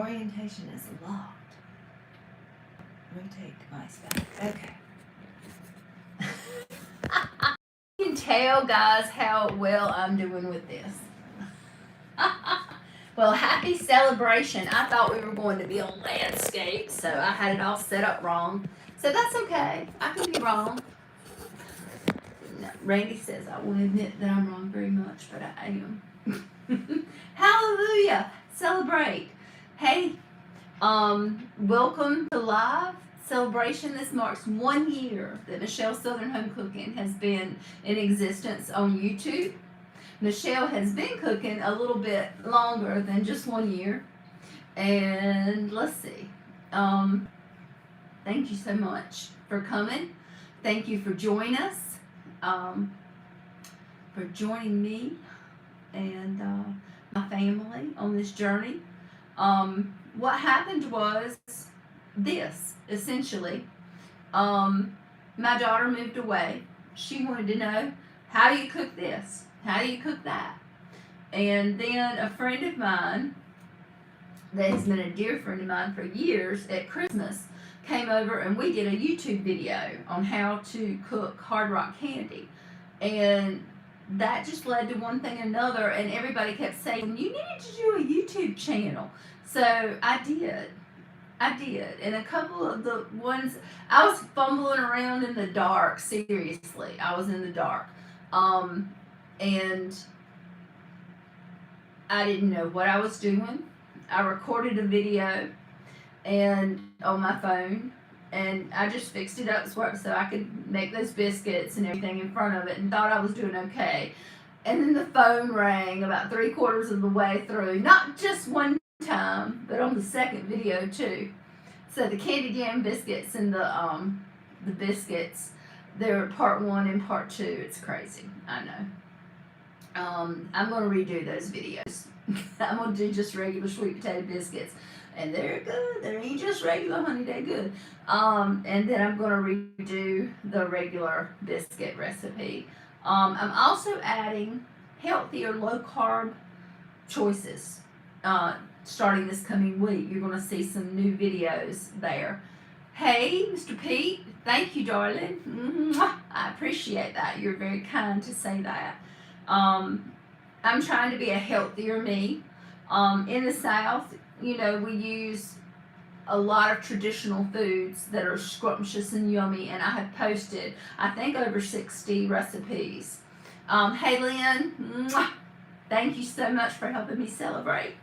orientation is locked. Rotate device back. Okay. You can tell, guys, how well I'm doing with this. Well, happy celebration. I thought we were going to be on landscape, so I had it all set up wrong. So that's okay. I can be wrong. No, Randy says I won't admit that I'm wrong very much, but I am. Hallelujah. Celebrate. Hey, welcome to live celebration. This marks 1 year that Michelle's Southern Home Cooking has been in existence on YouTube. Michelle has been cooking a little bit longer than just 1 year. And let's see. Thank you so much for coming. Thank you for joining us. For joining me and my family on this journey. What happened was this, essentially. My daughter moved away. She wanted to know, how do you cook this? How do you cook that? And then a friend of mine that has been a dear friend of mine for years at Christmas came over and we did a YouTube video on how to cook Hard Rock candy. And that just led to one thing and another, and everybody kept saying, you needed to do a YouTube channel. So I did. And a couple of the ones, I was fumbling around in the dark, seriously. I was in the dark. And I didn't know what I was doing. I recorded a video and on my phone, and I just fixed it up so I could make those biscuits and everything in front of it, and thought I was doing okay. And then the phone rang about 3/4 of the way through, not just one time, but on the second video too. So the candy jam biscuits and the biscuits, they're part 1 and part 2. It's crazy, I know. I'm gonna redo those videos. I'm gonna do just regular sweet potato biscuits, and they're good. They ain't just regular, honey. They're good. And then I'm gonna redo the regular biscuit recipe. I'm also adding healthier, low carb choices. Starting this coming week, you're gonna see some new videos there. Hey, Mr. Pete, thank you, darling. Mwah. I appreciate that. You're very kind to say that. I'm trying to be a healthier me. In the South, you know, we use a lot of traditional foods that are scrumptious and yummy, and I have posted, I think, over 60 recipes. Hey, Lynn, mwah, thank you so much for helping me celebrate.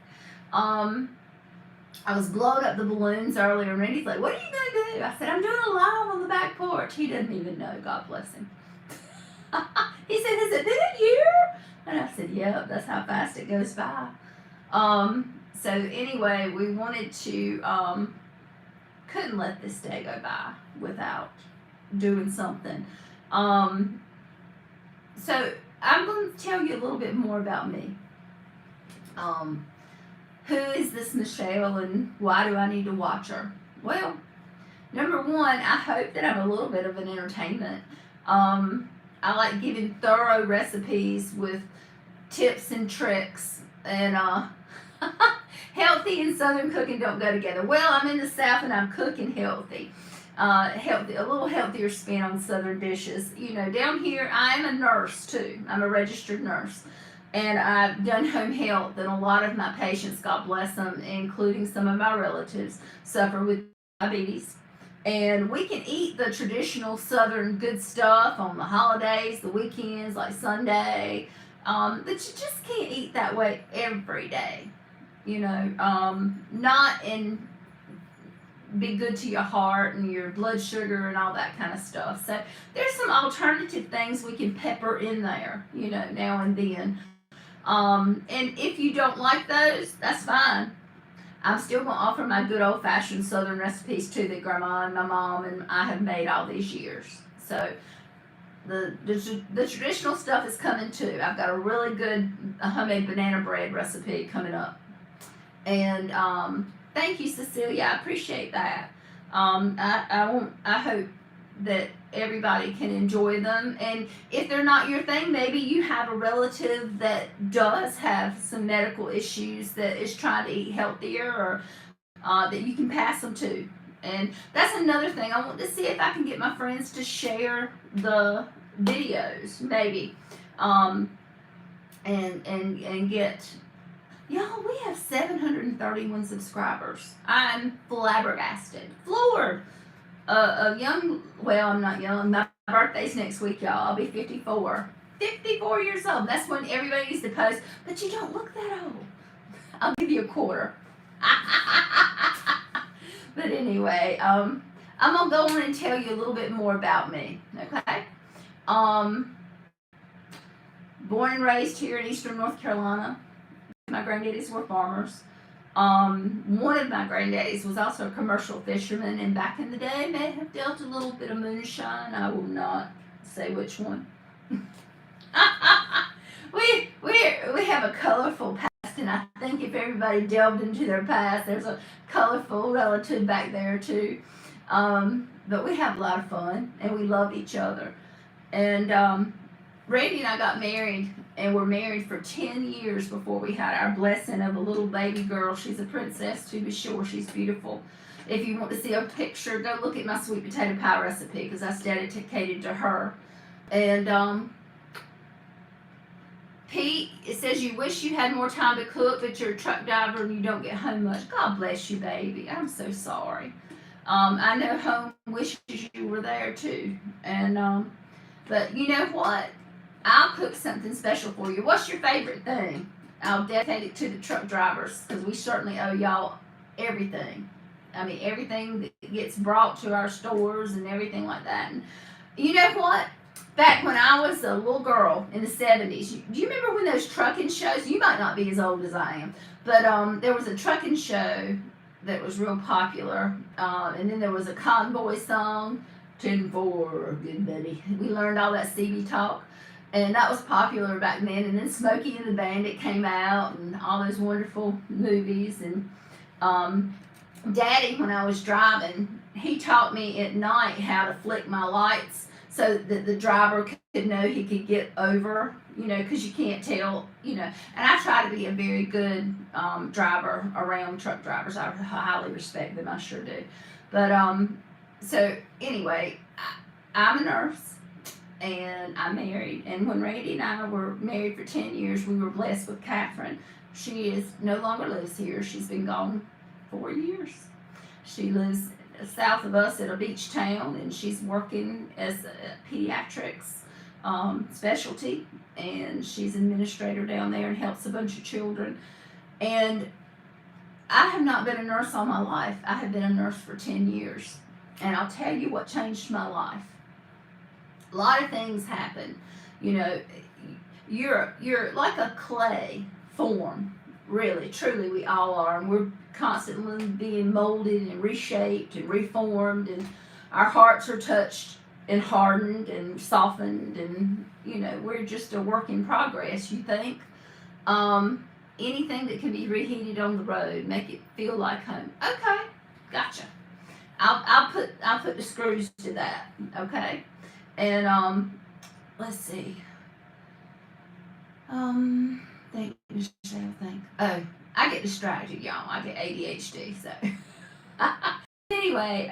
I was blowing up the balloons earlier, and Randy's like, what are you going to do? I said, I'm doing a live on the back porch. He doesn't even know, God bless him. He said, has it been a year? And I said, yep, that's how fast it goes by. So anyway, we wanted to, couldn't let this day go by without doing something. So I'm going to tell you a little bit more about me. Who is this Michelle, and why do I need to watch her? Well, number one, I hope that I'm a little bit of an entertainment. I like giving thorough recipes with tips and tricks, and healthy and Southern cooking don't go together. Well, I'm in the South and I'm cooking healthy. Healthy, a little healthier spin on Southern dishes. You know, down here, I am a nurse too. I'm a registered nurse. And I've done home health, and a lot of my patients, God bless them, including some of my relatives, suffer with diabetes. And we can eat the traditional Southern good stuff on the holidays, the weekends, like Sunday, but you just can't eat that way every day. You know, not in be good to your heart and your blood sugar and all that kind of stuff. So there's some alternative things we can pepper in there, you know, now and then. And if you don't like those, that's fine. I'm still going to offer my good old-fashioned Southern recipes too that Grandma and my mom and I have made all these years. So the traditional stuff is coming too. I've got a really good homemade banana bread recipe coming up. And thank you, Cecilia. I appreciate that. I hope that everybody can enjoy them. And if they're not your thing, maybe you have a relative that does have some medical issues that is trying to eat healthier, or that you can pass them to. And that's another thing. I want to see if I can get my friends to share the videos, maybe, and get. Y'all, we have 731 subscribers. I'm flabbergasted, floored. Well, I'm not young. My birthday's next week, y'all. I'll be 54. 54 years old. That's when everybody needs to post. But you don't look that old. I'll give you a quarter. But anyway, I'm gonna go on and tell you a little bit more about me. Okay. Born and raised here in Eastern North Carolina. My granddaddies were farmers. One of my granddaddies was also a commercial fisherman, and back in the day may have dealt a little bit of moonshine. I will not say which one. we have a colorful past, and I think if everybody delved into their past, there's a colorful relative back there too. But we have a lot of fun, and we love each other. And Randy and I got married, and were married for 10 years before we had our blessing of a little baby girl. She's a princess, to be sure. She's beautiful. If you want to see a picture, go look at my sweet potato pie recipe, because that's dedicated to her. And Pete, it says you wish you had more time to cook, but you're a truck driver and you don't get home much. God bless you, baby. I'm so sorry. I know home wishes you were there too. And but you know what? I'll cook something special for you. What's your favorite thing? I'll dedicate it to the truck drivers, because we certainly owe y'all everything. I mean, everything that gets brought to our stores and everything like that. And you know what? Back when I was a little girl in the 70s, do you remember when those trucking shows? You might not be as old as I am, but there was a trucking show that was real popular, and then there was a convoy song, 10-4, good buddy. We learned all that CB talk. And that was popular back then. And then Smokey and the Bandit came out, and all those wonderful movies. And Daddy, when I was driving, he taught me at night how to flick my lights so that the driver could know he could get over, because you can't tell, And I try to be a very good driver around truck drivers. I highly respect them. I sure do. But so anyway, I'm a nurse. And I'm married. And when Randy and I were married for 10 years, we were blessed with Catherine. She no longer lives here. She's been gone 4 years. She lives south of us at a beach town, and she's working as a pediatrics specialty. And she's an administrator down there and helps a bunch of children. And I have not been a nurse all my life. I have been a nurse for 10 years. And I'll tell you what changed my life. A lot of things happen. You're like a clay form. Really, truly, we all are. And we're constantly being molded and reshaped and reformed. And our hearts are touched and hardened and softened. And, we're just a work in progress, you think. Anything that can be reheated on the road, make it feel like home. Okay, gotcha. I'll put the screws to that, okay? And let's see. Think. Oh, I get distracted, y'all. I get ADHD. So anyway,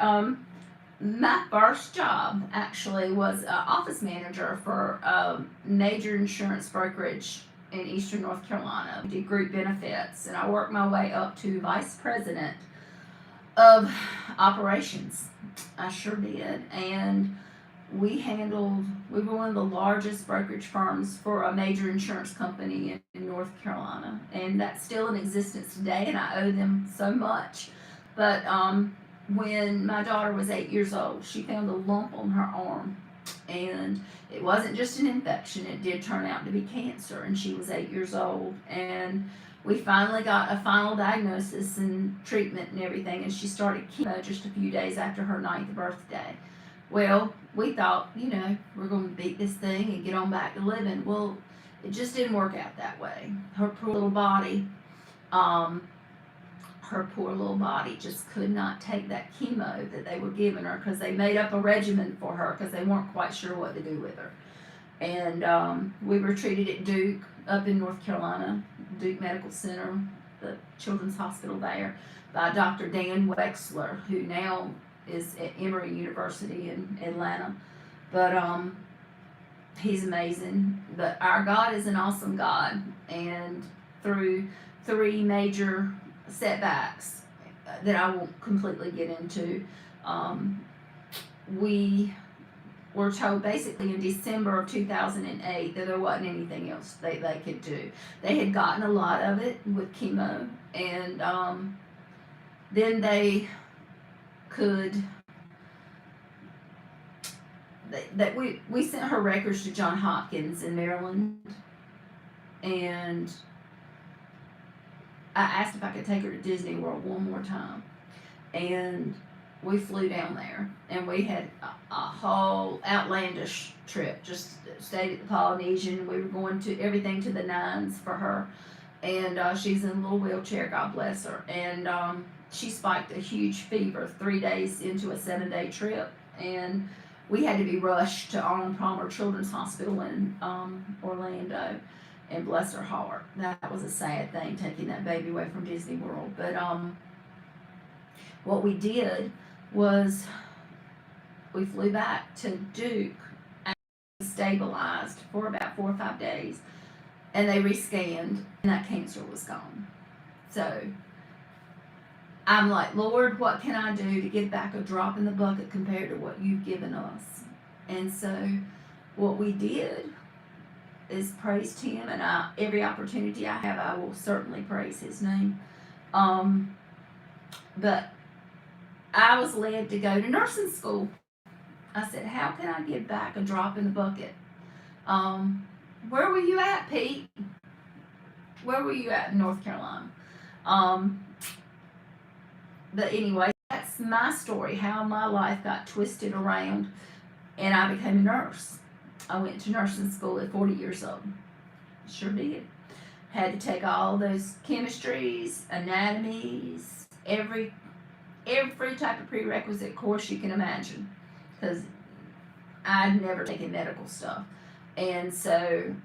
my first job actually was office manager for a major insurance brokerage in Eastern North Carolina. I did group benefits, and I worked my way up to vice president of operations. I sure did. And we were one of the largest brokerage firms for a major insurance company in North Carolina. And that's still in existence today, and I owe them so much. But when my daughter was 8 years old, she found a lump on her arm. And it wasn't just an infection, it did turn out to be cancer, and she was 8 years old. And we finally got a final diagnosis and treatment and everything, and she started chemo just a few days after her 9th birthday. Well, we thought, we're going to beat this thing and get on back to living. Well, it just didn't work out that way. Her poor little body just could not take that chemo that they were giving her, because they made up a regimen for her because they weren't quite sure what to do with her. And we were treated at Duke up in North Carolina, Duke Medical Center. the Children's Hospital there, by Dr. Dan Wexler, who now is at Emory University in Atlanta. But he's amazing. But our God is an awesome God, and through 3 major setbacks that I won't completely get into, we were told basically in December of 2008 that there wasn't anything else they could do. They had gotten a lot of it with chemo, and then they could. That we sent her records to John Hopkins in Maryland, and I asked if I could take her to Disney World one more time, and we flew down there, and we had a whole outlandish trip. Just stayed at the Polynesian. We were going to everything to the nines for her, and she's in a little wheelchair. God bless her. And she spiked a huge fever 3 days into a 7-day trip, and we had to be rushed to Arnold Palmer Children's Hospital in Orlando, and bless her heart. That was a sad thing, taking that baby away from Disney World. But what we did was we flew back to Duke and stabilized for about 4 or 5 days, and they rescanned, and that cancer was gone. So I'm like, Lord, what can I do to give back a drop in the bucket compared to what you've given us? And so what we did is praised him, and every opportunity I have, I will certainly praise his name. But I was led to go to nursing school. I said, how can I give back a drop in the bucket? Where were you at, Pete? Where were you at in North Carolina? But anyway, that's my story, how my life got twisted around, and I became a nurse. I went to nursing school at 40 years old. Sure did. Had to take all those chemistries, anatomies, every type of prerequisite course you can imagine, because I'd never taken medical stuff. And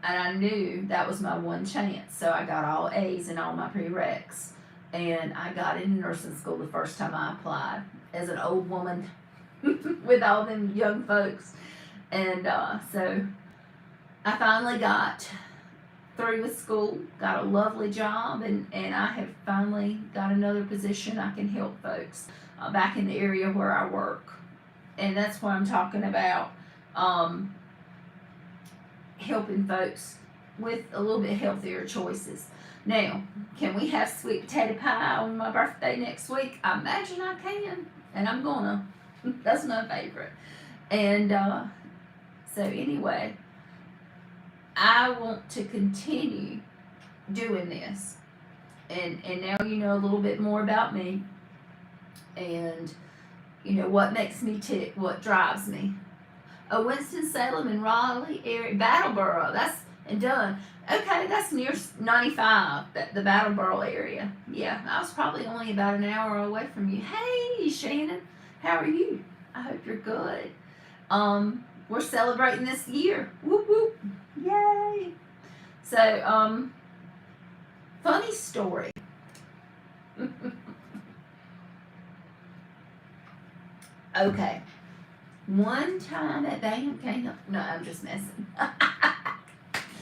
I knew that was my one chance. So I got all A's in all my prereqs. And I got into nursing school the first time I applied as an old woman with all them young folks. And so I finally got through with school, got a lovely job, and I have finally got another position. I can help folks back in the area where I work. And that's what I'm talking about, helping folks with a little bit healthier choices. Now, can we have sweet potato pie on my birthday next week? I imagine I can, and I'm gonna. That's my favorite. And so anyway, I want to continue doing this. And now you know a little bit more about me, and you know what makes me tick, what drives me. Winston-Salem and Raleigh area, Battleboro, that's and done. Okay, that's near 95, the Battleboro area. Yeah, I was probably only about an hour away from you. Hey, Shannon, how are you? I hope you're good. We're celebrating this year. Whoop, whoop. Yay. So, funny story. Okay. One time at band camp, no, I'm just messing.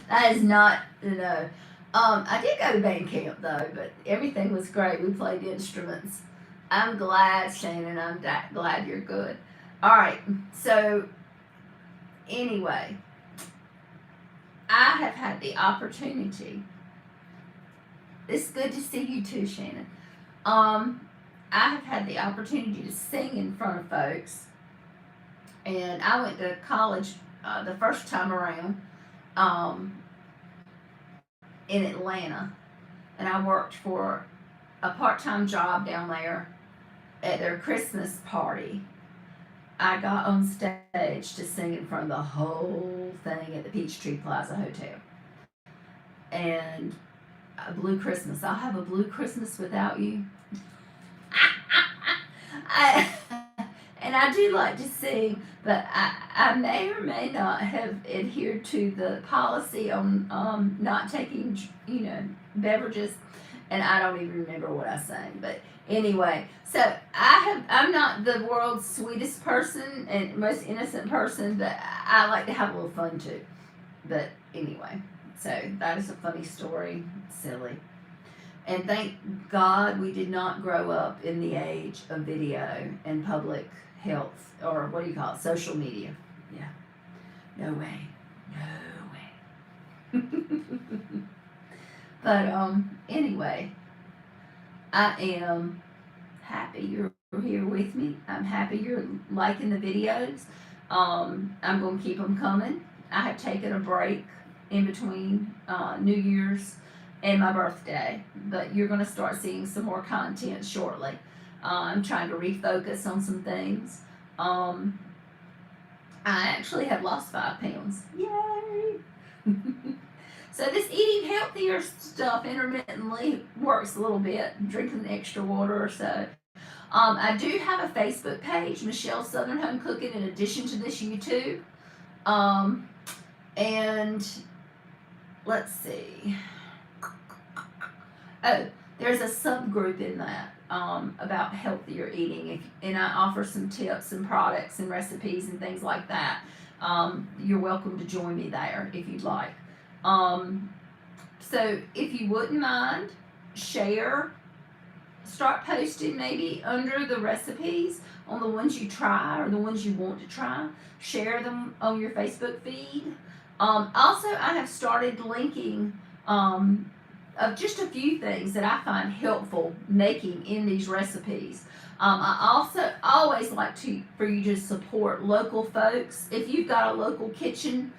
That is not, no. I did go to band camp though, but everything was great. We played instruments. I'm glad, Shannon, I'm glad you're good. All right, so anyway, I have had the opportunity. It's good to see you too, Shannon. I have had the opportunity to sing in front of folks, and I went to college the first time around in Atlanta, and I worked for a part-time job down there at their Christmas party. I got on stage to sing in front of the whole thing at the Peachtree Plaza Hotel. And a Blue Christmas. I'll have a Blue Christmas without you. And I do like to sing, but I may or may not have adhered to the policy on not taking, beverages. and I don't even remember what I sang. But anyway, so I'm not the world's sweetest person and most innocent person, but I like to have a little fun too. But anyway, so that is a funny story. Silly. And thank God we did not grow up in the age of video and public health, or what do you call it, social media. Yeah. No way. No way. But anyway, I am happy you're here with me. I'm happy you're liking the videos. I'm going to keep them coming. I have taken a break in between New Year's and my birthday, but you're going to start seeing some more content shortly. I'm trying to refocus on some things. I actually have lost 5 pounds. Yay! So this eating healthier stuff intermittently works a little bit, drinking extra water or so. I do have a Facebook page, Michelle Southern Home Cooking, in addition to this YouTube. And let's see. Oh, there's a subgroup in that about healthier eating, and I offer some tips and products and recipes and things like that. You're welcome to join me there if you'd like. So if you wouldn't mind, start posting maybe under the recipes on the ones you try or the ones you want to try. Share them on your Facebook feed. Also, I have started linking of just a few things that I find helpful making in these recipes. I also always like for you to support local folks. If you've got a local kitchen,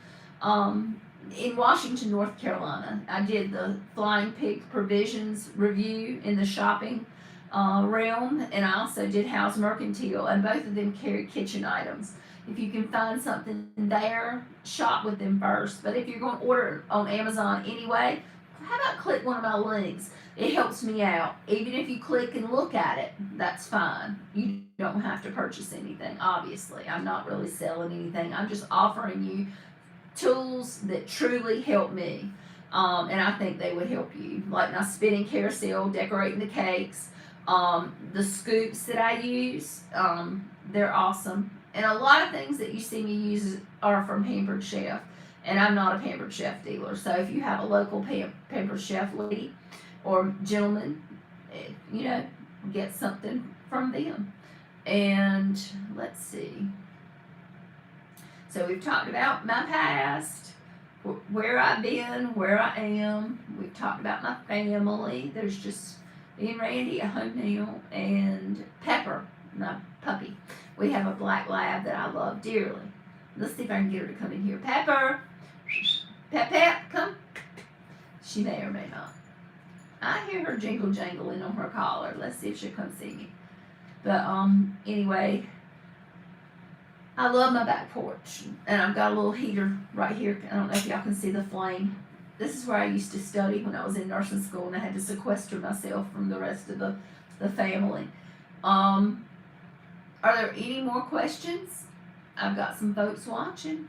in Washington, North Carolina, I did the Flying Pig Provisions review in the shopping realm, and I also did House Mercantile, and both of them carry kitchen items. If you can find something there, shop with them first. But if you're going to order on Amazon anyway, how about click one of my links? It helps me out. Even if you click and look at it, that's fine. You don't have to purchase anything, obviously. I'm not really selling anything. I'm just offering you tools that truly help me. And I think they would help you. Like my spinning carousel, decorating the cakes, the scoops that I use, they're awesome. And a lot of things that you see me use are from Pampered Chef. And I'm not a Pampered Chef dealer. So if you have a local Pampered Chef lady or gentleman, get something from them. And let's see. So we've talked about my past, where I've been, where I am. We've talked about my family. There's just me and Randy at home now, and Pepper, my puppy. We have a black lab that I love dearly. Let's see if I can get her to come in here. Pepper! Pep, come. She may or may not. I hear her jingle jangling on her collar. Let's see if she'll come see me. But anyway, I love my back porch, and I've got a little heater right here. I don't know if y'all can see the flame. This is where I used to study when I was in nursing school, and I had to sequester myself from the rest of the family. Are there any more questions? I've got some folks watching.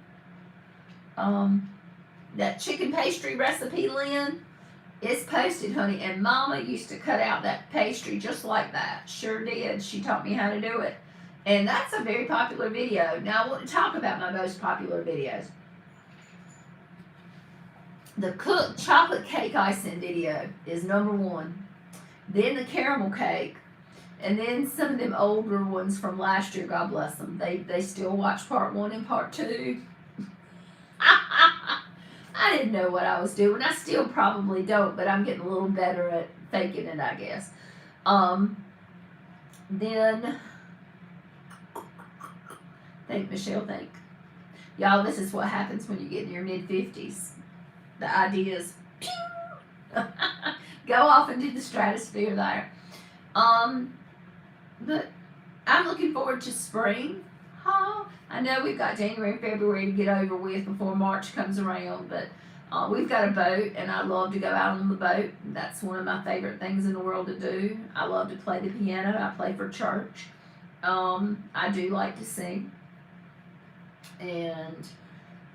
That chicken pastry recipe, Lynn, is posted, honey, and Mama used to cut out that pastry just like that. Sure did. She taught me how to do it. And that's a very popular video. Now I want to talk about my most popular videos. The cooked chocolate cake icing video is #1. Then the caramel cake. And then some of them older ones from last year, God bless them. They still watch part 1 and part 2. I didn't know what I was doing. I still probably don't, but I'm getting a little better at faking it, I guess. Then, think, Michelle, think. Y'all, this is what happens when you get in your mid-50s. The ideas, pew, go off into the stratosphere there. But I'm looking forward to spring. I know we've got January and February to get over with before March comes around, but we've got a boat, and I love to go out on the boat. That's one of my favorite things in the world to do. I love to play the piano. I play for church. I do like to sing. And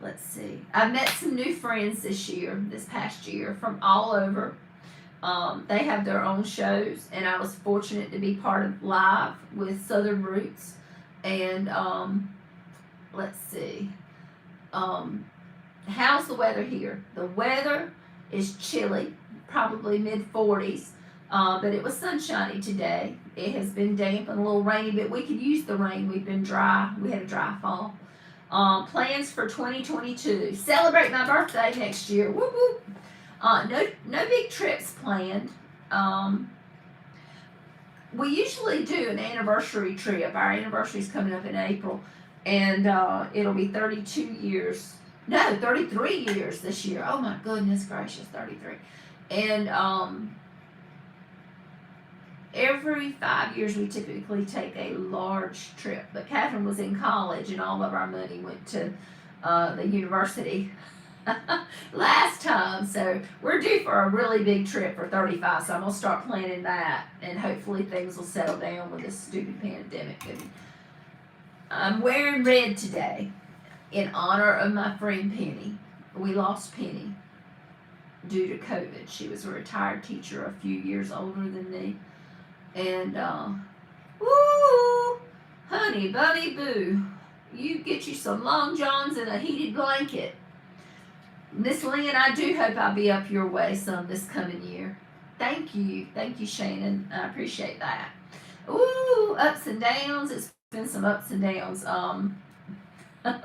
let's see. I've met some new friends this past year, from all over. They have their own shows, and I was fortunate to be part of Live with Southern Roots. And let's see. How's the weather here? The weather is chilly, probably mid 40s, but it was sunshiny today. It has been damp and a little rainy, but we could use the rain. We've been dry. We had a dry fall. Plans for 2022. Celebrate my birthday next year. Whoop whoop. No big trips planned. We usually do an anniversary trip. Our anniversary is coming up in April, and it'll be 32 years. No, 33 years this year. Oh my goodness gracious, 33. And every 5 years we typically take a large trip. But Catherine was in college, and all of our money went to the university last time, so we're due for a really big trip for 35, so I'm going to start planning that, and hopefully things will settle down with this stupid pandemic. And I'm wearing red today in honor of my friend Penny. We lost Penny due to COVID. She was a retired teacher a few years older than me, and woo, honey bunny boo, you get you some long johns and a heated blanket. Miss Lynn, I do hope I'll be up your way some this coming year. Thank you, Shannon. I appreciate that. Ooh, ups and downs. It's been some ups and downs.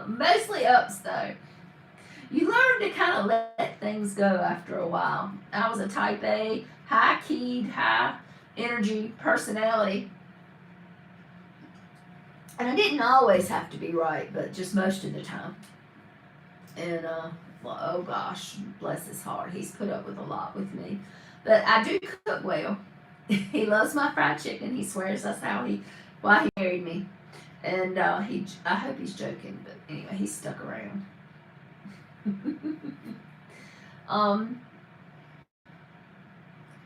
Mostly ups though. You learn to kind of let things go after a while. I was a type A, high-keyed, high-energy personality. And I didn't always have to be right, but just most of the time. And, well, oh gosh, bless his heart. He's put up with a lot with me. But I do cook well. He loves my fried chicken. He swears that's why he married me. And I hope he's joking, but anyway, he's stuck around.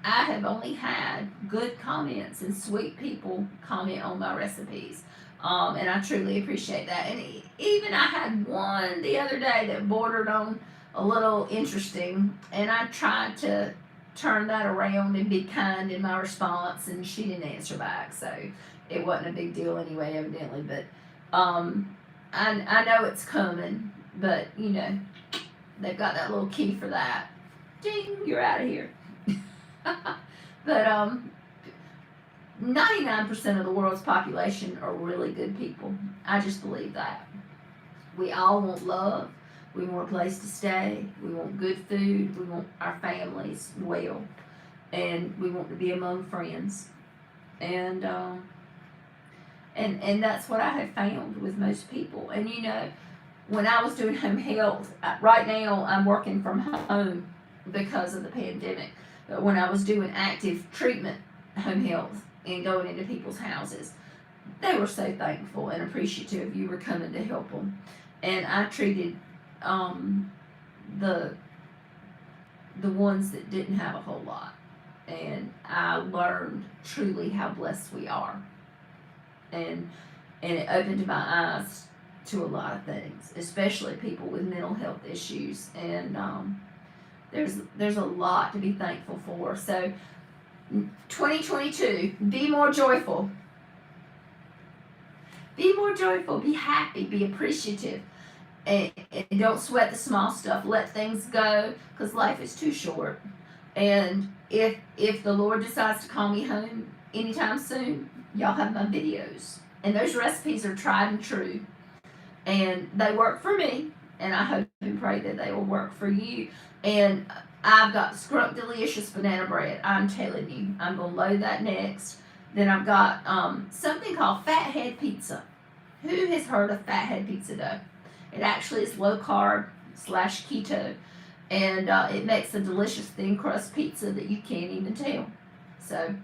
I have only had good comments and sweet people comment on my recipes. And I truly appreciate that. And even I had one the other day that bordered on a little interesting, and I tried to turn that around and be kind in my response, and she didn't answer back, so it wasn't a big deal anyway, evidently. But I know it's coming, but you know, they've got that little key for that. Ding, you're out of here. But 99% of the world's population are really good people. I just believe that. We all want love. We want a place to stay. We want good food. We want our families well. And we want to be among friends. And that's what I have found with most people. And you know, when I was doing home health, right now I'm working from home because of the pandemic. But when I was doing active treatment home health and going into people's houses, they were so thankful and appreciative you were coming to help them. And I treated the ones that didn't have a whole lot. And I learned truly how blessed we are. And it opened my eyes to a lot of things, especially people with mental health issues. And there's a lot to be thankful for. So 2022, be more joyful. Be more joyful, be happy, be appreciative. And don't sweat the small stuff. Let things go, because life is too short. And if the Lord decides to call me home anytime soon, y'all have my videos. And those recipes are tried and true. And they work for me. And I hope and pray that they will work for you. And I've got Scrump Delicious banana bread. I'm telling you. I'm going to load that next. Then I've got something called Fathead Pizza. Who has heard of Fathead Pizza dough? It actually is low carb / keto, and it makes a delicious thin crust pizza that you can't even tell. So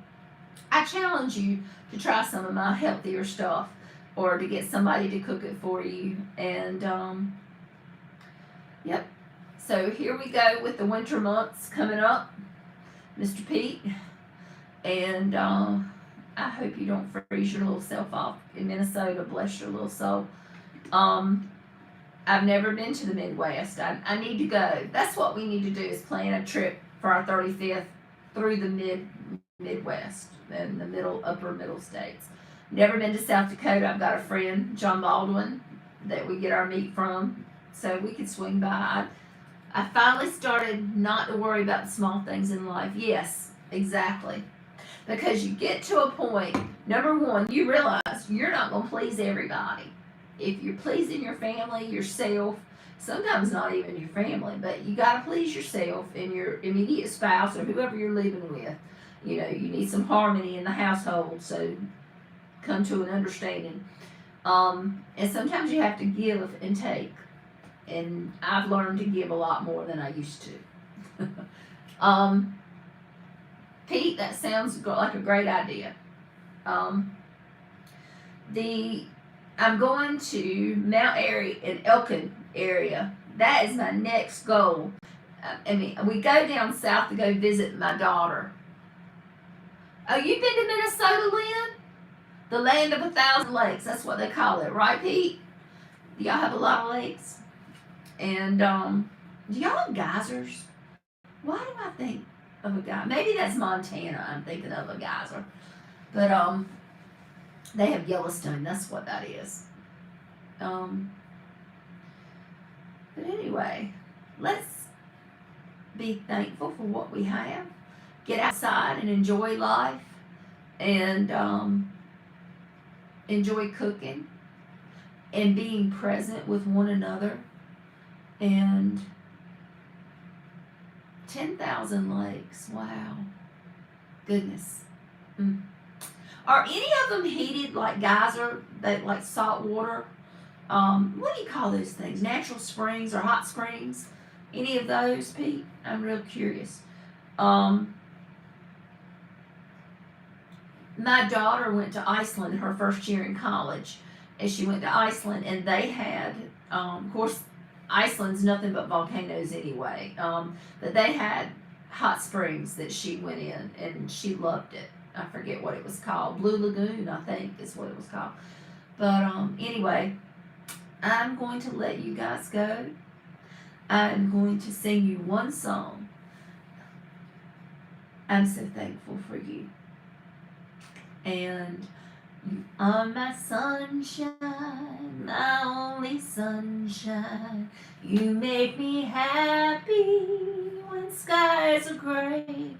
I challenge you to try some of my healthier stuff, or to get somebody to cook it for you. And yep. So here we go with the winter months coming up, Mr. Pete, and I hope you don't freeze your little self off in Minnesota. Bless your little soul. I've never been to the Midwest. I need to go. That's what we need to do, is plan a trip for our 35th through the Midwest and the upper middle states. Never been to South Dakota. I've got a friend, John Baldwin, that we get our meat from, so we could swing by. I finally started not to worry about the small things in life. Yes, exactly. Because you get to a point, number one, you realize you're not going to please everybody. If you're pleasing your family, yourself, sometimes not even your family, but you got to please yourself and your immediate spouse or whoever you're living with. You know, you need some harmony in the household, so come to an understanding. And sometimes you have to give and take. And I've learned to give a lot more than I used to. Pete, that sounds like a great idea. I'm going to Mount Airy in Elkin area. That is my next goal. I mean, we go down south to go visit my daughter. Oh, you've been to Minnesota, Lynn? The land of 1,000 lakes. That's what they call it, right, Pete? Do y'all have a lot of lakes? And do y'all have geysers? Why do I think of a geyser? Maybe that's Montana. I'm thinking of a geyser, but they have Yellowstone. That's what that is. But anyway, let's be thankful for what we have. Get outside and enjoy life, and enjoy cooking and being present with one another. And 10,000 lakes. Wow. Goodness. Are any of them heated like geyser, like salt water? What do you call those things? Natural springs or hot springs? Any of those, Pete? I'm real curious. My daughter went to Iceland her first year in college, and she went to Iceland, and they had, of course, Iceland's nothing but volcanoes anyway, but they had hot springs that she went in, and she loved it. I forget what it was called. Blue Lagoon, I think, is what it was called. But anyway, I'm going to let you guys go. I'm going to sing you one song. I'm so thankful for you. And you are my sunshine, my only sunshine. You make me happy when skies are gray.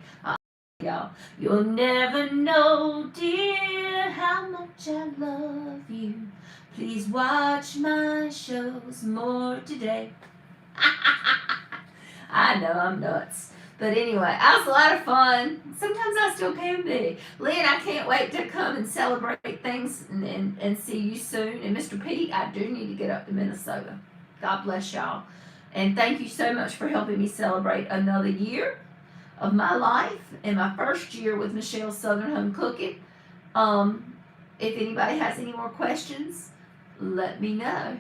Y'all, you'll never know, dear, how much I love you. Please watch my shows more today. I know I'm nuts. But anyway, I was a lot of fun. Sometimes I still can be. Lynn, I can't wait to come and celebrate things and see you soon. And Mr. Pete, I do need to get up to Minnesota. God bless y'all. And thank you so much for helping me celebrate another year of my life and my first year with Michelle's Southern Home Cooking. If anybody has any more questions, let me know.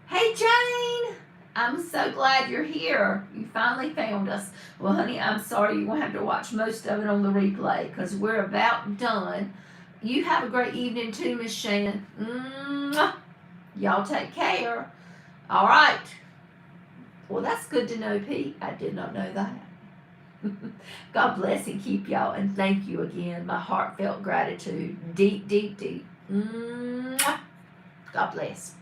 Hey, Jane! I'm so glad you're here. You finally found us. Well, honey, I'm sorry you're going to have to watch most of it on the replay because we're about done. You have a great evening too, Miss Shannon. Mwah. Y'all take care. All right. Well, that's good to know, Pete. I did not know that. God bless and keep y'all. And thank you again. My heartfelt gratitude. Deep, deep, deep. Mwah. God bless.